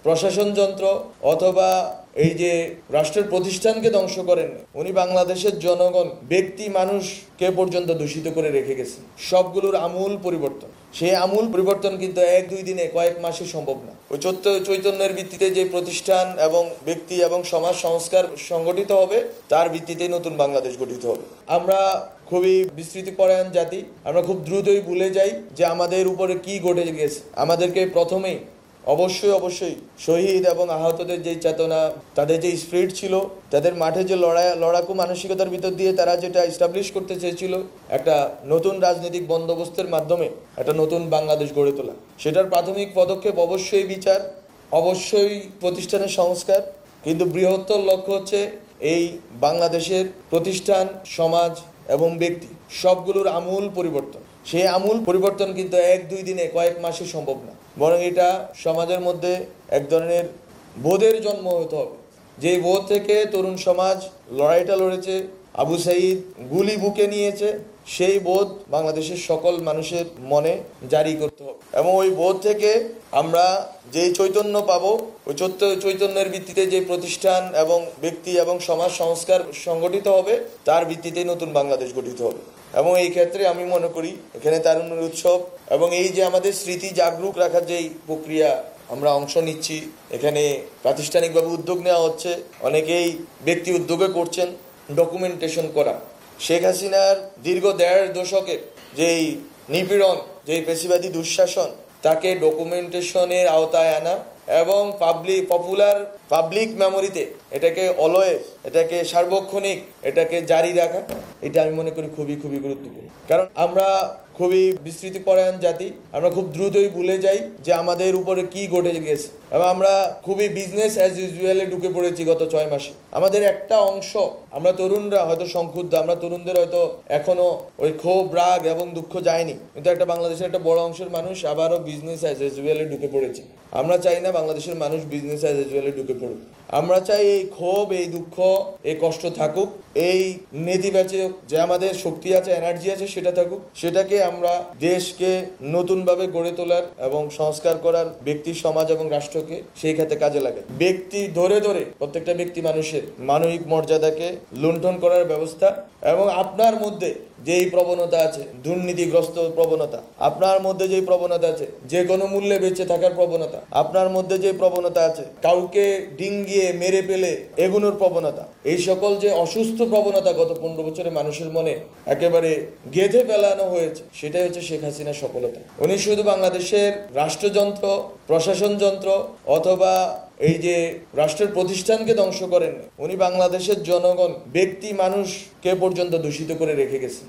প্রশাসন যন্ত্র অথবা এই যে রাষ্ট্রের প্রতিষ্ঠানকে ধ্বংস করেন, উনি বাংলাদেশের জনগণ, ব্যক্তি মানুষকে পর্যন্ত দূষিত করে রেখে গেছেন। সবগুলোর আমূল পরিবর্তন, সেই আমূল পরিবর্তন কিন্তু 1-2 দিনে, কয়েক মাসে সম্ভব না। ওই চৈতন্যের ভিত্তিতে যে প্রতিষ্ঠান এবং ব্যক্তি এবং সমাজ সংস্কার সংগঠিত হবে, তার ভিত্তিতেই নতুন বাংলাদেশ গঠিত হবে। আমরা খুবই বিস্তৃতিপরায়ণ জাতি, আমরা খুব দ্রুতই ভুলে যাই যে আমাদের উপরে কি ঘটে গেছে। আমাদেরকে প্রথমেই অবশ্যই শহীদ এবং আহতদের যে চেতনা, তাদের যে স্পিরিট ছিল, তাদের মাঠে যে লড়াকু মানসিকতার ভিতর দিয়ে তারা যেটা এস্টাবলিশ করতে চেয়েছিল, একটা নতুন রাজনৈতিক বন্দোবস্তের মাধ্যমে একটা নতুন বাংলাদেশ গড়ে তোলা, সেটার প্রাথমিক পদক্ষেপ অবশ্যই বিচার, অবশ্যই প্রতিষ্ঠানের সংস্কার, কিন্তু বৃহত্তর লক্ষ্য হচ্ছে এই বাংলাদেশের প্রতিষ্ঠান, সমাজ এবং ব্যক্তি সবগুলোর আমূল পরিবর্তন। সেই আমূল পরিবর্তন কিন্তু 1-2 দিনে, কয়েক মাসে সম্ভব না, বরং এটা সমাজের মধ্যে এক ধরনের বোধের জন্ম হতে হবে। যে বোধ থেকে তরুণ সমাজ লড়াইটা লড়েছে, আবু সাঈদ গুলি বুকে নিয়েছে, সেই বোধ বাংলাদেশের সকল মানুষের মনে জারি করতে হবে। এবং ওই বোধ থেকে আমরা যেই চৈতন্য পাবো, ওই চৈতন্যের ভিত্তিতে যে প্রতিষ্ঠান এবং ব্যক্তি এবং সমাজ সংস্কার সংগঠিত হবে, তার ভিত্তিতেই নতুন বাংলাদেশ গঠিত হবে। এবং এই ক্ষেত্রে আমি মনে করি এখানে তারুণ্যের উৎসব এবং এই যে আমাদের স্মৃতি জাগরুক রাখার যেই প্রক্রিয়া আমরা অংশ নিচ্ছি, এখানে প্রাতিষ্ঠানিকভাবে উদ্যোগ নেওয়া হচ্ছে, অনেকেই ব্যক্তি উদ্যোগে করছেন ডকুমেন্টেশন করা। শেখ হাসিনার দীর্ঘ 1.5 দশকের যেই নিপীড়ন, যেই পেশিবাদী দুঃশাসন, তাকে ডকুমেন্টেশনের আওতায় আনা এবং পাবলিক মেমোরিতে এটাকে অলওয়েজ, এটাকে সার্বক্ষণিক, এটাকে জারি রাখা, এটা আমি মনে করি খুবই গুরুত্বপূর্ণ। কারণ আমরা খুবই বিস্তৃতিপরায়ণ জাতি, আমরা খুব দ্রুতই ভুলে যাই যে আমাদের উপরে কি ঘটে গেছে, এবং আমরা খুবই বিজনেস অ্যাজ ইউজুয়ালে ঢুকে পড়েছি গত 6 মাসে। আমাদের একটা অংশ, আমরা তরুণরা হয়তো সংক্ষুব্ধ, আমরা তরুণদের হয়তো এখনো ওই ক্ষোভ, রাগ এবং দুঃখ যায়নি, কিন্তু একটা বাংলাদেশের একটা বড় অংশের মানুষ আবারও বিজনেস অ্যাজ ইউজুয়ালে ঢুকে পড়েছে। আমরা চাই না বাংলাদেশের মানুষ বিজনেস অ্যাজ ইউজুয়ালে ঢুকে পড়ুক। আমরা চাই এই ক্ষোভ, এই দুঃখ, এই কষ্ট থাকুক, এই নেতিবাচক যে আমাদের শক্তি আছে, এনার্জি আছে, সেটা থাকুক। সেটাকে আমরা দেশকে নতুনভাবে গড়ে তোলার এবং সংস্কার করার, ব্যক্তি, সমাজ এবং রাষ্ট্রকে সেই ক্ষেত্রে কাজে লাগে। ব্যক্তি ধরে প্রত্যেকটা ব্যক্তি মানুষের মানবিক মর্যাদাকে লুণ্ঠন করার ব্যবস্থা, এবং আপনার মধ্যে যেই প্রবণতা আছে, দুর্নীতিগ্রস্ত প্রবণতা, আপনার মধ্যে যেই প্রবণতা আছে যে কোনো মূল্যে বেঁচে থাকার প্রবণতা, আপনার মধ্যে যে প্রবণতা আছে কাউকে ডিঙ্গিয়ে মেরে ফেলে এগুনোর প্রবণতা, এই সকল যে অসুস্থ প্রবণতা গত 15 বছরে মানুষের মনে একেবারে গেঁথে ফেলানো হয়েছে, সেটাই হচ্ছে শেখ হাসিনার সফলতা। উনি শুধু বাংলাদেশের রাষ্ট্রযন্ত্র, প্রশাসন যন্ত্র অথবা এই যে রাষ্ট্রের প্রতিষ্ঠানকে ধ্বংস করেন, উনি বাংলাদেশের জনগণ, ব্যক্তি মানুষকে পর্যন্ত দূষিত করে রেখে গেছেন।